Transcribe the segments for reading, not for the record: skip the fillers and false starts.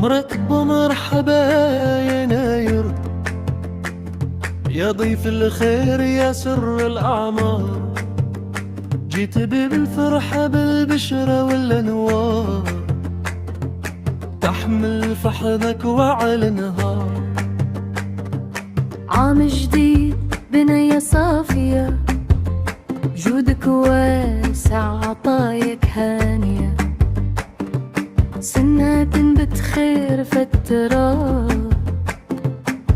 عمرك بمرحبا يا ناير، يا ضيف الخير يا سر الأعمار. جيت بالفرحة بالبشرة والأنوار، تحمل فحنك وعلى نهار. عام جديد بنية صافية، جودك واسع عطايك هانية. سنة تنبت خير فالتراب،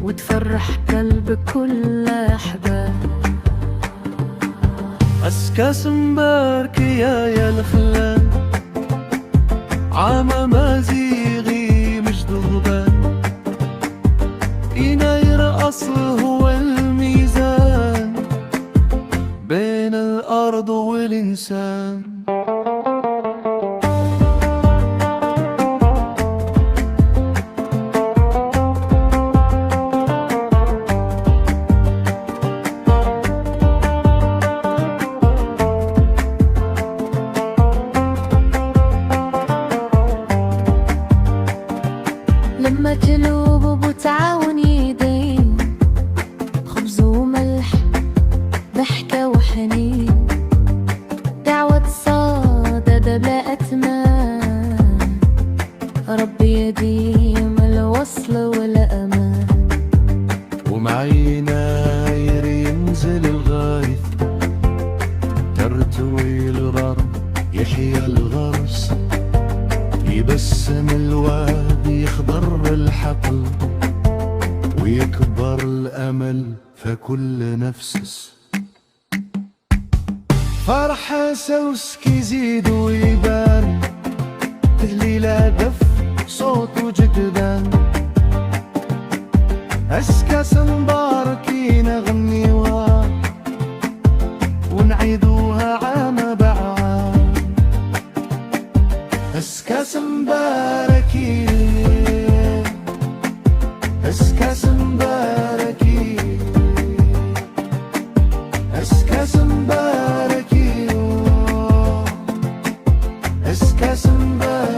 وتفرح قلب كل أحباب. أسكاس مبارك يا الخلان، عام مازيغي مجدوبان. يناير أصل هو الميزان بين الأرض والإنسان. لما قلوب وتعاون يدين، خبز وملح ضحكة وحنين. دعوة صادة بلا أتمان، ربي يديم الوصل والأمان. ومعي ناير ينزل الغايث، ترتوي الغرب يحيى الغرس. يبسم الوادي يخضر الحقل، ويكبر الأمل فكل نفس. فرحة سوسك يزيد ويبان، تهليلة دف صوت وجدبان. أسكاس مباركين نغنيوها، ونعيدوها عام بعام. أسكاس مباركين، أسكاس مباركين، أسكاس مباركين، أسكاس مباركين.